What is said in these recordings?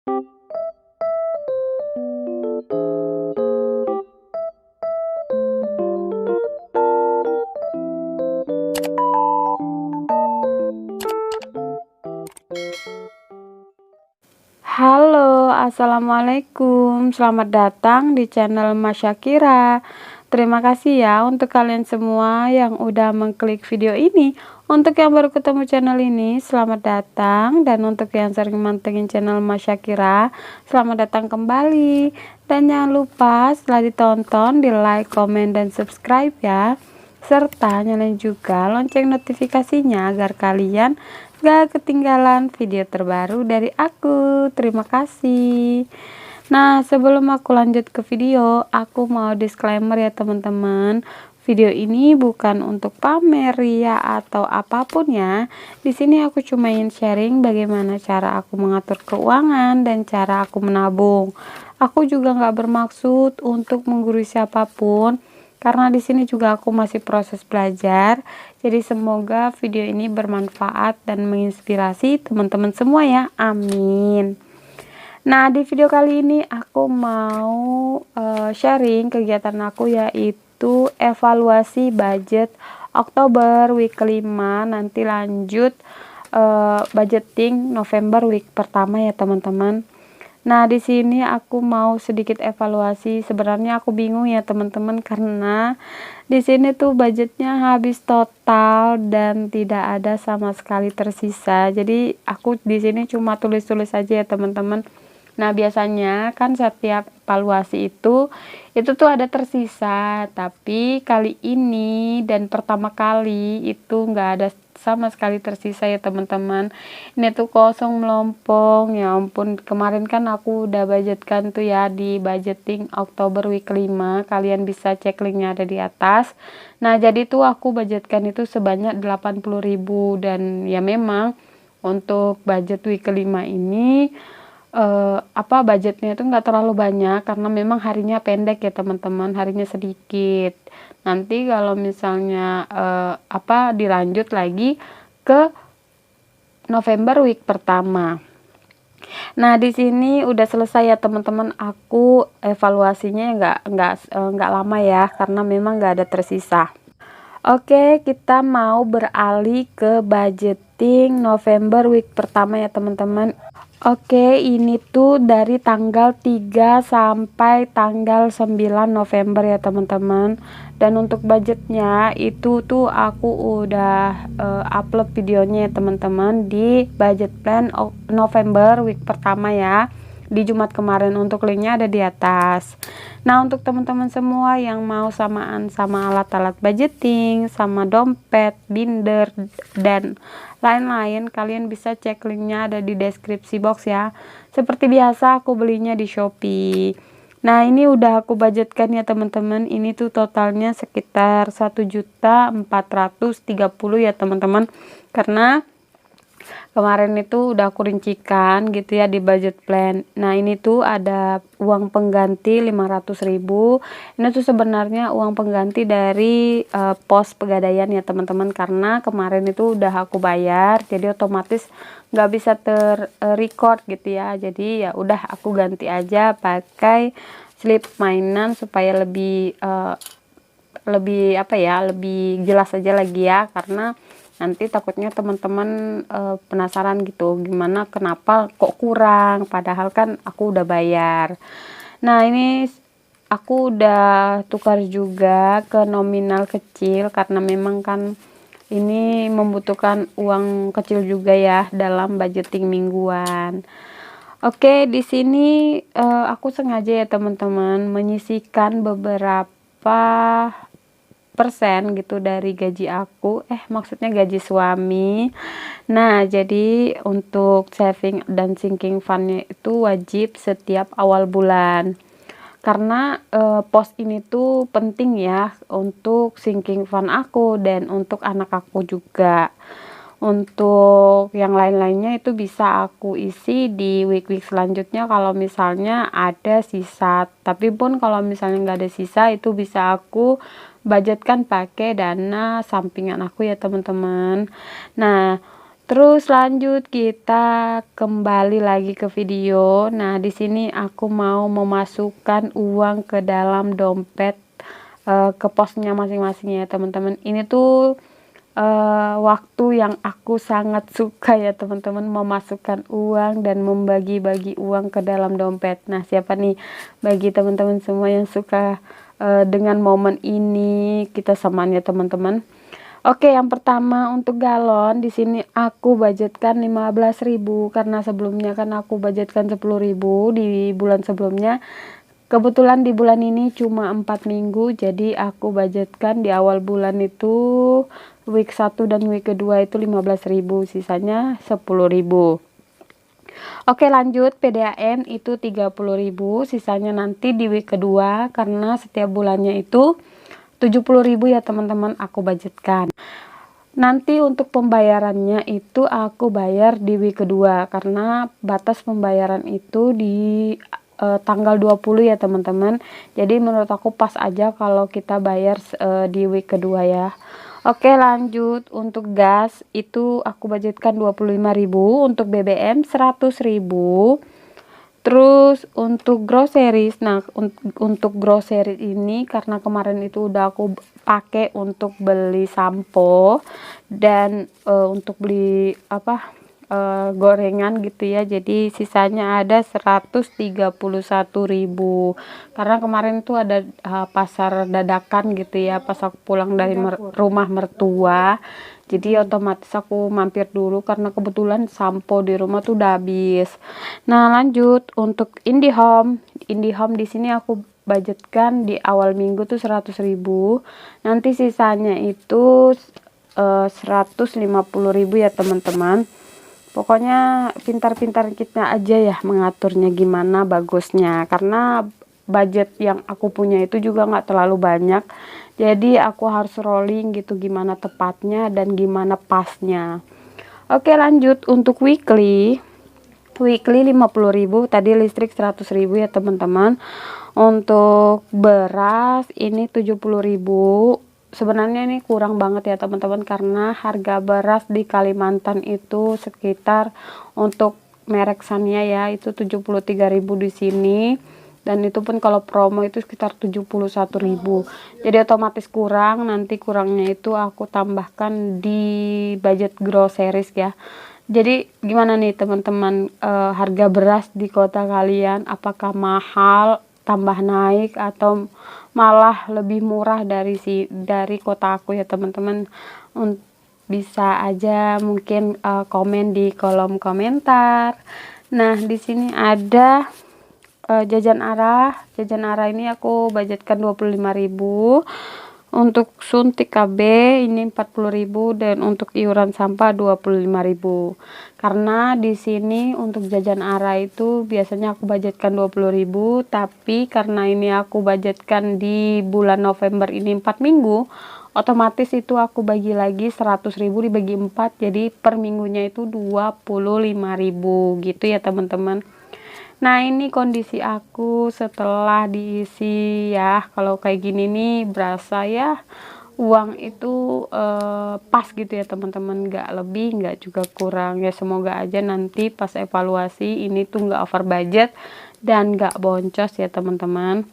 Halo, assalamualaikum. Selamat datang di channel Mas Syakira. Terima kasih ya untuk kalian semua yang udah mengklik video ini. Untuk yang baru ketemu channel ini, selamat datang. Dan untuk yang sering mantengin channel Mas Syakira, selamat datang kembali. Dan jangan lupa setelah ditonton, di like, komen, dan subscribe ya. Serta nyalain juga lonceng notifikasinya agar kalian gak ketinggalan video terbaru dari aku. Terima kasih. Nah, sebelum aku lanjut ke video, aku mau disclaimer ya teman-teman. Video ini bukan untuk pamer ya atau apapun ya. Di sini aku cuma ingin sharing bagaimana cara aku mengatur keuangan dan cara aku menabung. Aku juga nggak bermaksud untuk menggurui siapapun, karena di sini juga aku masih proses belajar. Jadi semoga video ini bermanfaat dan menginspirasi teman-teman semua ya. Amin. Nah, di video kali ini aku mau sharing kegiatan aku, yaitu evaluasi budget Oktober week kelima, nanti lanjut budgeting November week pertama ya teman-teman. Nah, di sini aku mau sedikit evaluasi. Sebenarnya aku bingung ya teman-teman, karena di sini tuh budgetnya habis total dan tidak ada sama sekali tersisa. Jadi aku di sini cuma tulis-tulis aja ya teman-teman. Nah, biasanya kan setiap evaluasi itu tuh ada tersisa, tapi kali ini dan pertama kali itu nggak ada sama sekali tersisa ya teman-teman. Ini tuh kosong melompong. Ya ampun, kemarin kan aku udah budgetkan tuh ya di budgeting Oktober week 5. Kalian bisa cek linknya ada di atas. Nah, jadi tuh aku budgetkan itu sebanyak 80.000, dan ya memang untuk budget week kelima ini budgetnya itu nggak terlalu banyak karena memang harinya pendek ya teman-teman, harinya sedikit. Nanti kalau misalnya dilanjut lagi ke November week pertama. Nah, di sini udah selesai ya teman-teman. Aku evaluasinya nggak lama ya, karena memang nggak ada tersisa. Oke, kita mau beralih ke budgeting November week pertama ya teman-teman. Oke, ini tuh dari tanggal 3 sampai tanggal 9 November ya teman-teman. Dan untuk budgetnya itu tuh aku udah upload videonya ya teman-teman di budget plan November week pertama ya, di Jumat kemarin. Untuk linknya ada di atas. Nah, untuk teman-teman semua yang mau samaan sama alat-alat budgeting, sama dompet, binder, dan lain-lain, kalian bisa cek linknya ada di deskripsi box ya. Seperti biasa aku belinya di Shopee. Nah, ini udah aku budgetkan ya teman-teman. Ini tuh totalnya sekitar 1.430.000 ya teman-teman, karena kemarin itu udah aku rincikan gitu ya di budget plan. Nah, ini tuh ada uang pengganti 500.000. Ini tuh sebenarnya uang pengganti dari pos pegadaian ya teman-teman, karena kemarin itu udah aku bayar, jadi otomatis nggak bisa record gitu ya. Jadi ya udah aku ganti aja pakai slip mainan supaya lebih lebih jelas aja lagi ya, karena nanti takutnya teman-teman penasaran gitu, gimana kenapa kok kurang, padahal kan aku udah bayar. Nah, ini aku udah tukar juga ke nominal kecil, karena memang kan ini membutuhkan uang kecil juga ya dalam budgeting mingguan. Oke, di sini aku sengaja ya teman-teman menyisihkan beberapa persen gitu dari gaji aku, maksudnya gaji suami. Nah, jadi untuk saving dan sinking fundnya itu wajib setiap awal bulan, karena pos ini tuh penting ya untuk sinking fund aku dan untuk anak aku juga. Untuk yang lain-lainnya itu bisa aku isi di week-week selanjutnya kalau misalnya ada sisa. Tapi pun kalau misalnya nggak ada sisa, itu bisa aku budgetkan pakai dana sampingan aku ya teman-teman. Nah, Terus lanjut kita kembali lagi ke video. Nah, di sini aku mau memasukkan uang ke dalam dompet ke posnya masing-masing ya teman-teman. Ini tuh waktu yang aku sangat suka ya teman-teman, memasukkan uang dan membagi-bagi uang ke dalam dompet. Nah, siapa nih bagi teman-teman semua yang suka dengan momen ini, kita samaan ya teman-teman. Oke, yang pertama untuk galon di sini aku budgetkan 15.000 karena sebelumnya kan aku budgetkan 10.000 di bulan sebelumnya. Kebetulan di bulan ini cuma 4 minggu, jadi aku budgetkan di awal bulan itu week 1 dan week kedua itu 15.000, sisanya 10.000. Oke, lanjut PDAM itu 30.000, sisanya nanti di week kedua karena setiap bulannya itu 70.000 ya teman-teman aku budgetkan. Nanti untuk pembayarannya itu aku bayar di week kedua karena batas pembayaran itu di tanggal 20 ya teman-teman. Jadi menurut aku pas aja kalau kita bayar di week kedua ya. Oke, lanjut untuk gas itu aku budgetkan 25.000, untuk BBM 100.000. Terus untuk groceries, nah untuk groceries ini karena kemarin itu udah aku pakai untuk beli sampo dan untuk beli gorengan gitu ya, jadi sisanya ada 131.000 karena kemarin itu ada pasar dadakan gitu ya pas aku pulang dari rumah mertua. Jadi otomatis aku mampir dulu karena kebetulan sampo di rumah tuh udah habis. Nah, lanjut untuk IndiHome. IndiHome di sini aku budgetkan di awal minggu tuh 100.000. Nanti sisanya itu 150.000 ya teman-teman. Pokoknya pintar-pintar kita aja ya mengaturnya gimana bagusnya, karena budget yang aku punya itu juga nggak terlalu banyak, jadi aku harus rolling gitu gimana tepatnya dan gimana pasnya. Oke, lanjut untuk weekly 50.000, tadi listrik 100.000 ya teman-teman. Untuk beras ini 70.000. Sebenarnya ini kurang banget ya teman-teman karena harga beras di Kalimantan itu sekitar untuk merek Sania ya itu 73.000 di sini, dan itu pun kalau promo itu sekitar 71.000. Jadi otomatis kurang, nanti kurangnya itu aku tambahkan di budget groceries ya. Jadi gimana nih teman-teman, harga beras di kota kalian apakah mahal, tambah naik, atau malah lebih murah dari kota aku ya teman-teman? Bisa aja mungkin komen di kolom komentar. Nah, di sini ada jajan arah ini aku budgetkan 25.000. Untuk suntik KB ini 40.000 dan untuk iuran sampah 25.000. Karena di sini untuk jajan arah itu biasanya aku budgetkan 20.000, tapi karena ini aku budgetkan di bulan November ini 4 minggu, otomatis itu aku bagi lagi 100.000 dibagi 4, jadi per minggunya itu 25.000 gitu ya teman-teman. Nah, ini kondisi aku setelah diisi ya. Kalau kayak gini nih berasa ya uang itu pas gitu ya teman-teman, nggak lebih nggak juga kurang ya. Semoga aja nanti pas evaluasi ini tuh nggak over budget dan nggak boncos ya teman-teman.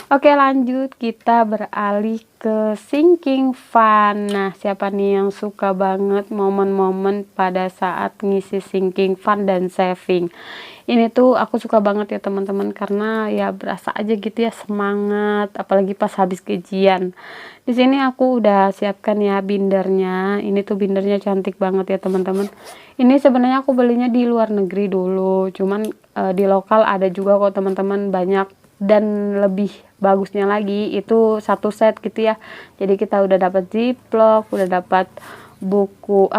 Oke, lanjut kita beralih ke sinking fund. Nah, siapa nih yang suka banget momen-momen pada saat ngisi sinking fund dan saving? Ini tuh aku suka banget ya teman-teman karena ya berasa aja gitu ya semangat, apalagi pas habis gajian. Di sini aku udah siapkan ya bindernya. Ini tuh bindernya cantik banget ya teman-teman. Ini sebenarnya aku belinya di luar negeri dulu, cuman di lokal ada juga kok teman-teman, banyak dan lebih bagusnya lagi itu satu set gitu ya. Jadi kita udah dapat ziplock, udah dapat buku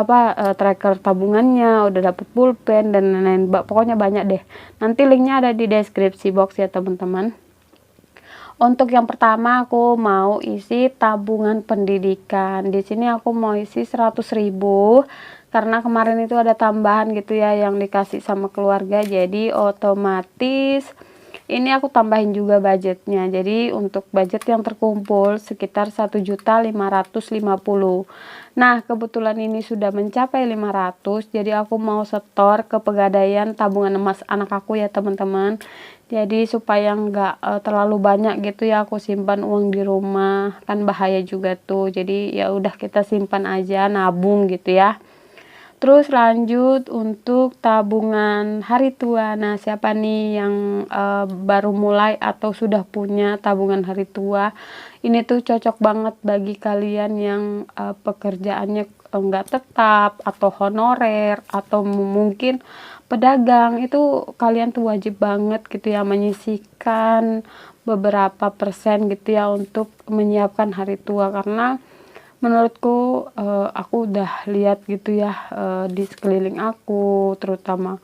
tracker tabungannya, udah dapat pulpen dan lain-lain, pokoknya banyak deh. Nanti linknya ada di deskripsi box ya teman-teman. Untuk yang pertama aku mau isi tabungan pendidikan. Di sini aku mau isi 100.000 karena kemarin itu ada tambahan gitu ya yang dikasih sama keluarga, jadi otomatis ini aku tambahin juga budgetnya. Jadi untuk budget yang terkumpul sekitar 1.550.000. Nah, kebetulan ini sudah mencapai 500, jadi aku mau setor ke Pegadaian tabungan emas anak aku ya teman-teman. Jadi supaya nggak terlalu banyak gitu ya aku simpan uang di rumah, kan bahaya juga tuh. Jadi ya udah kita simpan aja, nabung gitu ya. Terus lanjut untuk tabungan hari tua. Nah, siapa nih yang baru mulai atau sudah punya tabungan hari tua? Ini tuh cocok banget bagi kalian yang pekerjaannya enggak tetap atau honorer atau mungkin pedagang. Itu kalian tuh wajib banget gitu ya menyisihkan beberapa persen gitu ya untuk menyiapkan hari tua, karena menurutku aku udah lihat gitu ya di sekeliling aku, terutama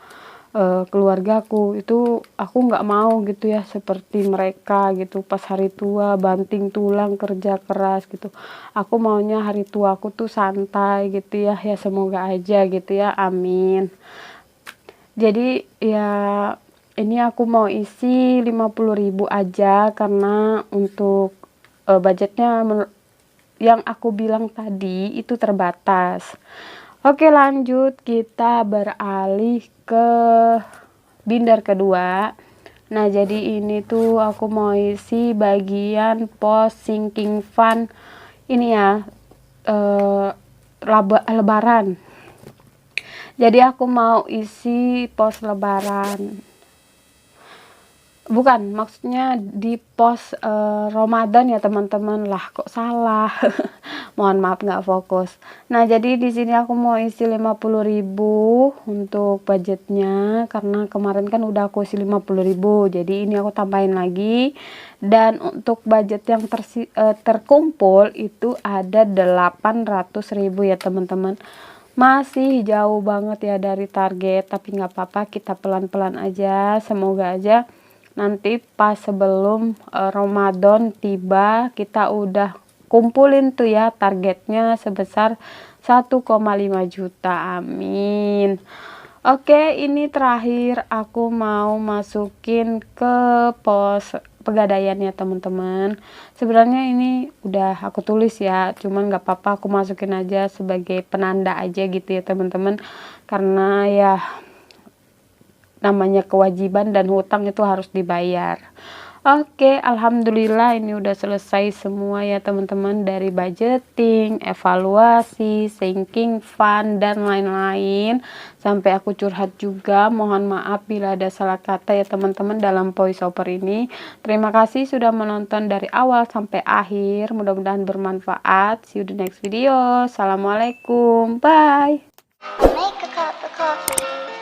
keluargaku itu, aku nggak mau gitu ya seperti mereka gitu pas hari tua banting tulang kerja keras gitu. Aku maunya hari tua aku tuh santai gitu ya, ya semoga aja gitu ya, amin. Jadi ya ini aku mau isi 50.000 aja karena untuk budgetnya yang aku bilang tadi itu terbatas. Oke, lanjut kita beralih ke binder kedua. Nah, jadi ini tuh aku mau isi bagian pos sinking fund ini ya, lebaran. Jadi aku mau isi pos lebaran. Bukan, maksudnya di pos Ramadan ya teman-teman. Lah kok salah. Mohon maaf nggak fokus. Nah, jadi di sini aku mau isi 50.000 untuk budgetnya karena kemarin kan udah aku isi 50.000. Jadi ini aku tambahin lagi. Dan untuk budget yang terkumpul itu ada 800.000 ya teman-teman. Masih jauh banget ya dari target, tapi nggak apa-apa, kita pelan-pelan aja. Semoga aja nanti pas sebelum Ramadan tiba kita udah kumpulin tuh ya targetnya sebesar 1,5 juta, amin. Oke, ini terakhir aku mau masukin ke pos Pegadaian ya teman-teman. Sebenarnya ini udah aku tulis ya, cuman nggak apa-apa aku masukin aja sebagai penanda aja gitu ya teman-teman, karena ya namanya kewajiban dan hutang itu harus dibayar. Oke, alhamdulillah ini udah selesai semua ya teman-teman, dari budgeting, evaluasi, sinking fund dan lain-lain. Sampai aku curhat juga, mohon maaf bila ada salah kata ya teman-teman dalam voice over ini. Terima kasih sudah menonton dari awal sampai akhir, mudah-mudahan bermanfaat. See you the next video. Assalamualaikum, bye. Make a cup of coffee.